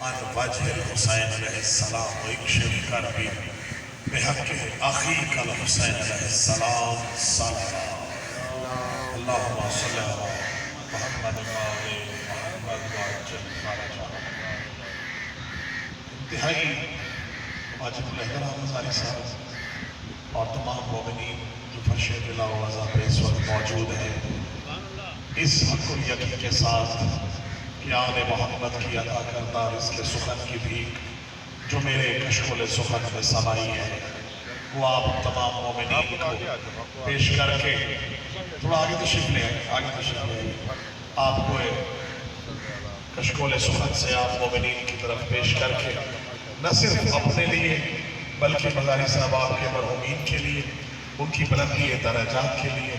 عن وجه الحسین علیہ السلام اکشف کر بھی بحق اخیک الحسین علیہ السلام صلوات اللہم صلی علی محمد وآلِ محمد وعجل فرجہ. انتہائی واجب الاحترام ہزاری صاحب اور تمام مومنین جو فرش بلا و وضع پہ اس وقت موجود ہیں، اس حق الیقین کے ساتھ کہ آل محمد کی عطا کردہ رزق سخن کی بھیک جو میرے کشکول سخن میں سمائی ہے، وہ آپ تمام مومنین کو پیش کر کے تھوڑا آگے تشریف لے آئیں، آگے تشریف لے آئیں. آپ کو کشکول سخن سے آپ مومنین کی طرف پیش کر کے نہ صرف اپنے لیے بلکہ مزاری صاحب آپ کے مرحومین کے لیے، ان کی بلندی درجات کے لیے،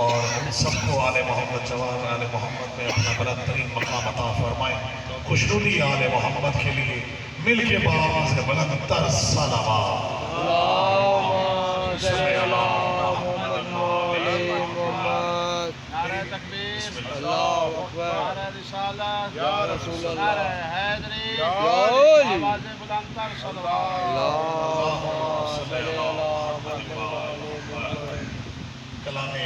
اور ہم سب کو آل محمد جوان آل محمد میں اپنا بلند ترین مقام عطا فرمائیں. خوشنودی آل محمد کے لیے مل کے بآواز بلند تر صلوات. اللہم صلی علی محمد وآلِ محمد. نعرہ تکبیر، اللہ اکبر. نعرہ رسالت، یا رسول اللہ. نعرہ حیدری، یا علی. آواز بلند تر صلوات. اللہم صلی علی محمد وآلِ محمد. کلام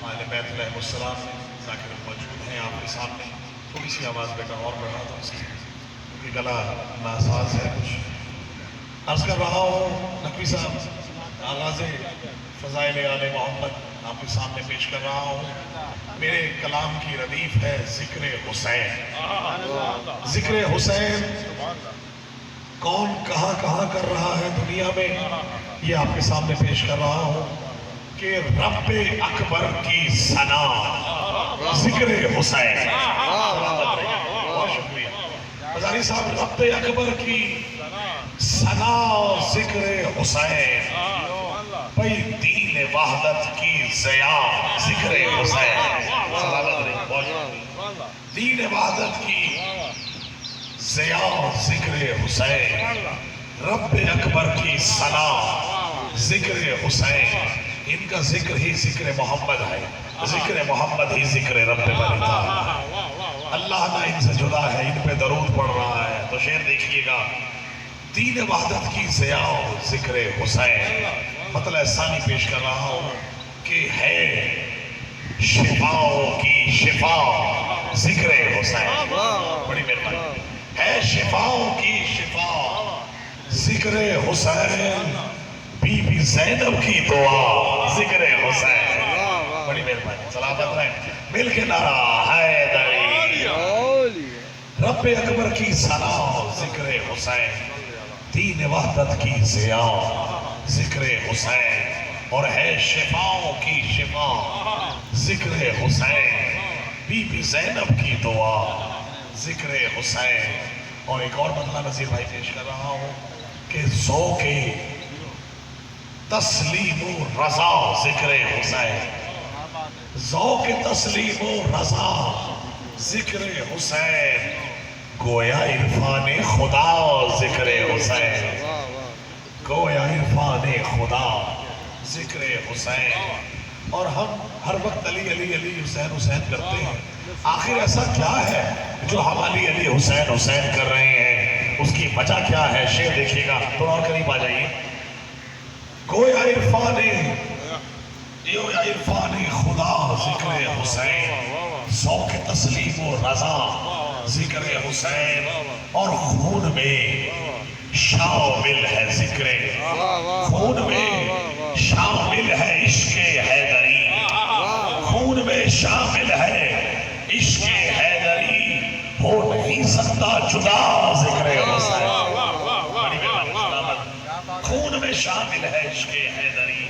آل بیت علیہ السلام ذاکر موجود ہیں آپ کے سامنے. تھوڑی سی آواز بیٹا اور بڑھا تھا اس کی کیونکہ گلا ناساز ہے. کچھ عرض کر رہا ہوں نقوی صاحب، آغاز فضائل آل محمد آپ کے سامنے پیش کر رہا ہوں. میرے کلام کی ردیف ہے ذکر حسین. ذکر حسین کون کہاں کہاں کر رہا ہے دنیا میں، یہ آپ کے سامنے پیش کر رہا ہوں کہ رب اکبر کی ثنا ذکر حسین. بہت شکریہ ہزاری صاحب. رب اکبر کی ثنا ذکر حسین، بھئی دین وحدت کی ضیا ذکر حسین. دین وحدت کی ضیا ذکر حسین، رب اکبر کی ثنا ذکر حسین. ان کا ذکر ہی ذکر محمد ہے، ذکر محمد ہی ذکر رب بری تعالیٰ. اللہ نہ ان سے جدا ہے، ان پہ درود پڑھ رہا ہے. تو شعر دیکھیے گا، دین وحدت کی ضیا ذکر حسین. مطلب ثانی پیش کر رہا ہوں کہ ہے شفاؤں کی شفا ذکر حسین. بڑی مہربانی. ہے شفاؤں کی شفا ذکر حسین، بی بی زینب کی دعا ذکر حسین. بڑی مہربانی. سلامت رہیں. مل کے نعرہ حیدری. رب اکبر کی ثنا ذکر حسین، دین وحدت کی ضیا ذکر حسین، اور ہے شفاؤں کی شفا ذکر حسین، بی بی زینب کی دعا ذکر حسین. اور ایک اور مطلب نظیر بھائی پیش کر رہا ہوں کہ ذوق تسلیم و رضا ذکر حسین. ذوق تسلیم و رضا ذکر حسین، گویا عرفان خدا ذکر حسین. گویا عرفان خدا ذکر حسین. اور ہم ہر وقت علی علی علی حسین حسین کرتے ہیں. آخر ایسا کیا ہے جو ہم علی علی حسین حسین کر رہے ہیں؟ اس کی وجہ کیا ہے؟ شعر دیکھیے گا، تھوڑا اور قریب آ جائیے. گویا عرفان خدا ذکر حسین، ذوق تسلیم و رضا ذکر حسین، اور خون میں شامل ہے ذکر، خون میں شامل ہے عشق حیدری، خون میں شامل ہے عشق حیدری، ہو نہیں سکتا جدا ذکر حسین. خون میں شامل ہے عشق حیدری،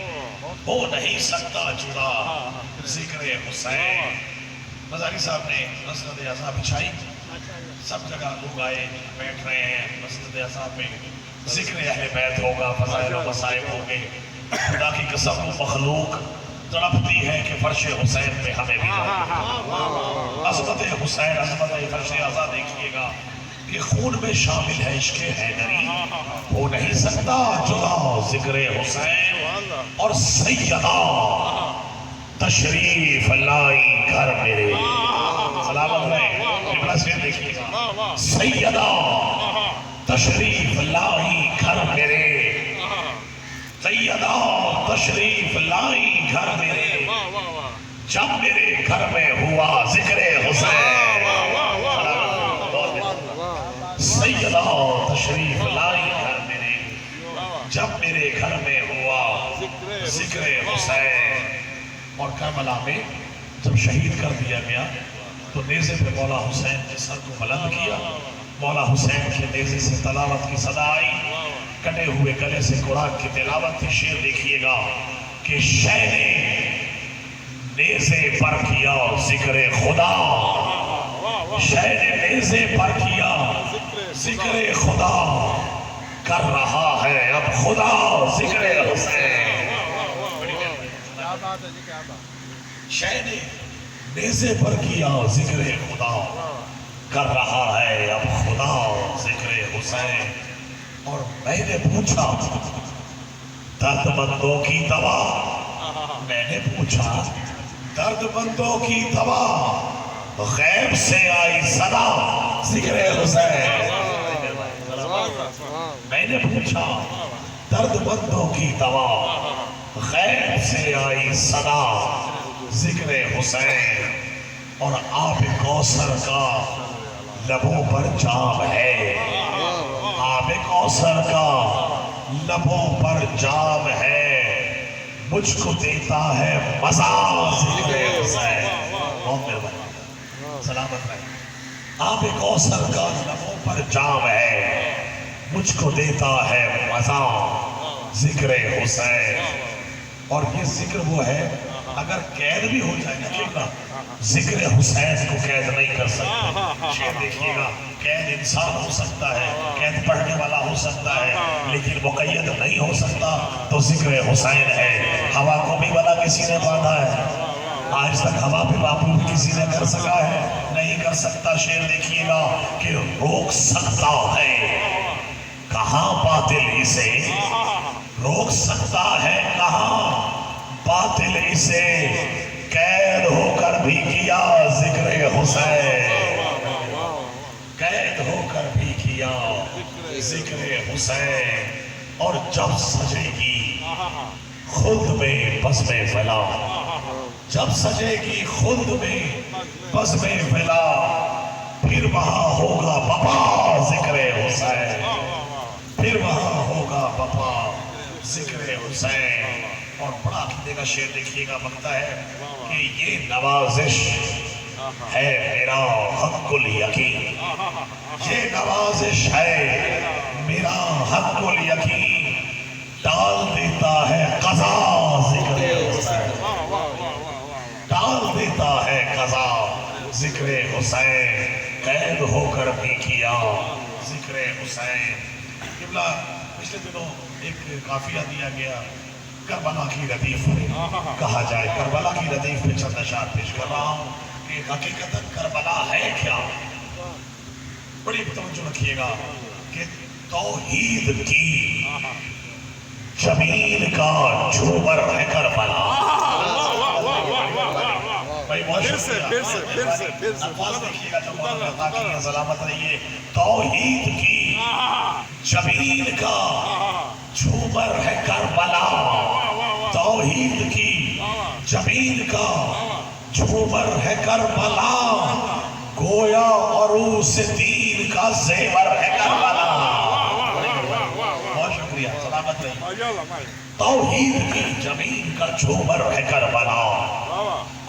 ہو نہیں سکتا جدا ذکر حسین. مزاری صاحب نے مسند اعضا بچھائی، سب جگہ لوگ آئے بیٹھ رہے ہیں. مسند اعضا میں ذکر اہل بیت ہوگا، فضائل و مصائب ہوں گے. خدا کی قسم مخلوق تڑپتی ہے کہ فرش حسین پہ ہمیں بھی عظمت حسین، عظمت فرش اعضا دیکھیے گا کہ خون میں شامل ہے عشق حیدری، ہو نہیں سکتا جدا ذکر حسین. اور سیدہ تشریف لائی گھر میرے. سلامت رہے. ابن سید دیکھیے گا. سیدہ تشریف لائی گھر میرے، سیدہ تشریف لائی گھر میرے، جب میرے گھر میں ہوا ذکر حسین، سیدہ تشریف لائی گھر میرے، جب میرے گھر میں ہوا ذکر حسین۔ اور کربلا میں جب شہید کر دیا گیا تو نیزے پہ مولا حسین کے سر کو بلند کیا، مولا حسین کے نیزے سے تلاوت کی صدا آئی، کٹے ہوئے گلے سے قرآن کی تلاوت تھی۔ شعر دیکھیے گا کہ شہ نے نیزے پر کیا ذکر خدا، شہ نے نیزے پر کیا ذکر خدا، کر رہا ہے اب خدا ذکر حسین۔ کیا بات ہے جی، کیا بات۔ شہ نے نیزے پر کیا ذکر خدا، کر رہا ہے اب خدا ذکر حسین۔ اور میں نے پوچھا درد مندوں کی دوا، میں نے پوچھا درد مندوں کی دوا، غیب سے آئی صدا ذکر حسین۔ میں نے پوچھا درد مندوں کی دوا، غیب سے آئی صدا ذکر حسین۔ اور آب کوثر کا لبوں پر جام ہے، آب کوثر کا لبوں پر جام ہے، مجھ کو دیتا ہے مزہ ذکر حسین۔ بہت مہربانی، سلامت رہے۔ آب کوثر کا لبوں پر جام ہے، مجھ کو دیتا ہے مزہ ذکر حسین۔ اور یہ ذکر وہ ہے اگر قید بھی ہو جائے گا، ذکر حسین کو قید نہیں کر سکتا۔ شعر دیکھیے گا، قید انسان ہو سکتا ہے، قید پڑھنے والا ہو سکتا ہے، لیکن مقید نہیں ہو سکتا تو ذکر حسین ہے۔ ہوا کو بھی بلا کسی نے باندھا ہے، آج تک ہوا پہ قابو بھی کسی نے کر سکا ہے؟ نہیں کر سکتا۔ شعر دیکھیے گا کہ روک سکتا ہے کہاں باطل اسے، روک سکتا ہے کہاں باطل اسے، قید ہو کر بھی کیا ذکر حسین، قید ہو کر بھی کیا ذکر حسین۔ اور جب سجے گی خود میں بزم فلا، جب سجے گی خود میں بزم فلا، پھر وہاں ہوگا بپا ذکر حسین، پھر وہاں ہوگا بپا ذکر حسین۔ اور بڑا عقیدے کا شعر دیکھیے گا، بنتا ہے کہ یہ نوازش ہے میرا حق الیقین، یہ نوازش ہے میرا حق الیقین، ڈال دیتا ہے قضا ذکر حسین، ڈال دیتا ہے قضا ذکر حسین، قید ہو کر بھی کیا ذکر حسین۔ قبلہ پچھلے دنوں ایک قافیہ دیا گیا کربلا کی ردیف میں، کہا جائے کربلا کی ردیف پہ چند اشعار پیش کر رہا ہوں کہ حقیقتاً کربلا ہے کیا۔ بڑی توجہ رکھیے گا کہ توحید کی زمین کا جھومر ہے کربلا۔ پھر سے الفاظ دیکھیے گا جو مولانا عطا کی ہیں، سلامت رہیے۔ توحید کی زمین کا جھومر ہے کربلا، توحید کی زمین کا جھومر ہے کربلا، گویا عروس دین کا زیور ہے کربلا۔ بہت شکریہ، سلامت رہیے۔ توحید کی زمین کا جھومر ہے کربلا،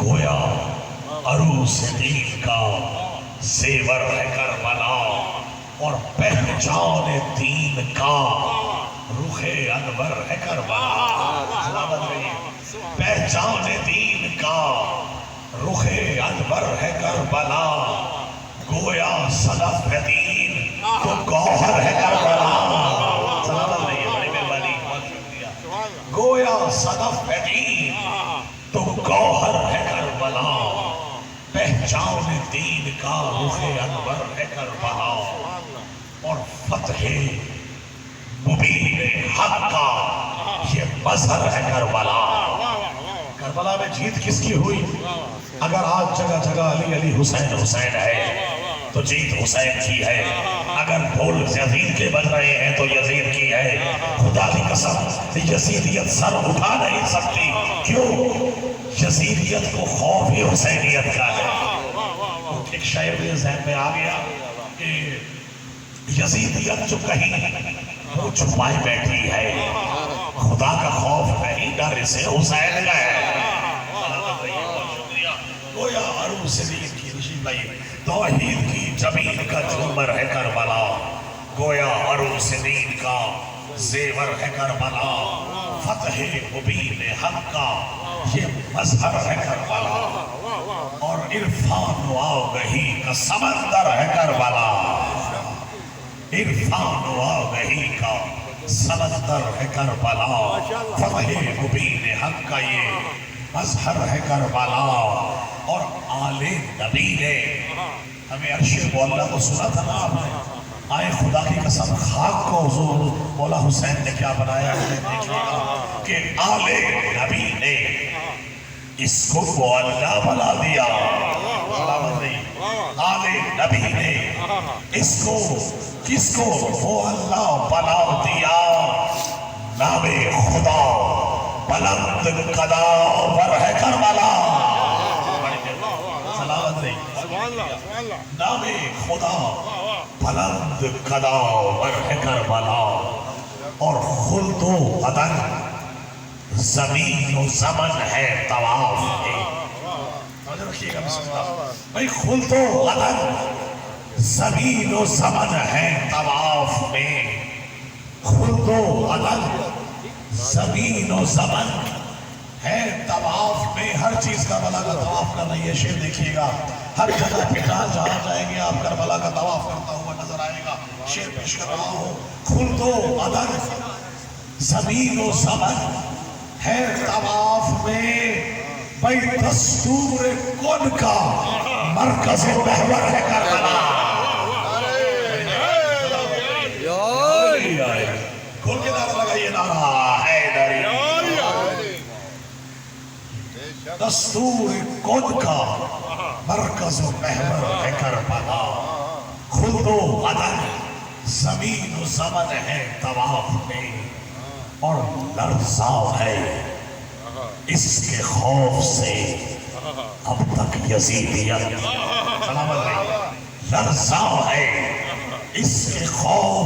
گویا عروس دین کا زیور ہے کربلا، اور پہچان دین کا رخ انور ہے کربلا۔ سلامت رہیے۔ پہچان دین کا رخ انور ہے کربلا، گویا صدف ہے دین تو گوہر ہے کربلا۔ سلامت رہیے، بڑی مہربانی، بہت شکریہ۔ گویا صدف ہے دین تو گوہر ہے کربلا، پہچان دین کا رخ انور ہے کربلا، اور فتح مبین حق کا یہ مظہر ہے کربلا۔ کربلا میں جیت کس کی ہوئی؟ اگر آج جگہ جگہ علی علی حسین حسین ہے تو جیت حسین کی ہے، اگر بھول یزید کے بن رہے ہیں تو یزید کی ہے۔ خدا کی قسم یزیدیت سر اٹھا نہیں سکتی، کیوں؟ یزیدیت کو خوف ہی حسینیت کا ہے۔ ایک شعر میرے ذہن میں آ گیا کہ یزیدیت جو کہیں وہ چھپائے بیٹھی ہے، خدا کا خوف نہیں، ڈر اسے حسین کا ہے۔ گویا عروس دین کی نشین لائی، توحید کی جبین کا جھومر ہے کربلا، گویا عروس دین کا زیور ہے کربلا، فتح مبین حق کا یہ مظہر ہے کربلا، اور عرفان و آگہی کا سمندر ہے کربلا، عرفان و آگہی کا سمندر ہے کربلا، فتح مبین حق کا یہ مظہر ہے کربلا، اور آل نبی نے ہمیں عرش مولا کو سنا تھا نا آپ نے، آئے خدا کی قسم خاک کو حضور مولا حسین نے کیا بنایا ہے دیکھیے گا کہ آل نبی نے اس کو مولا بنا دیا، سلامت نہیں، آل نبی نے اس کو کس کو مولا بنا دیا، نام خدا بلند قداور ہے کربلا، سلامت نہیں، نام خدا بلند قداور ہے کربلا، اور خلد و عدن زمین و زمن ہے طواف میں، رکھیے گا بسم اللہ بھائی، خلد و عدن زمین و زمن ہے طواف میں، خلد و عدن زمین و زمن ہے طواف میں، ہر چیز کربلا کا طواف کرنا، یہ شعر دیکھیے گا، ہر جگہ پٹال جہاں جائیں گے آپ کربلا کا طواف کرتا ہوا نظر آئے گا، شعر پیش کر رہا ہوں، خلد و عدن زمین و زمن ہے طواف میں، بھائی دستور کن کا مرکز محور ہے کربلا، کھول کے نعرہ لگائیے، نعرہ حیدری، دستور کن کا مرکز و محور ہے کربلا، خلد و عدن زمین و زمن ہے طواف میں، اور لرزا ہے اس کے خوف سے اب تک یزیدیت، سلامت ہے، لرزا ہے اس کے خوف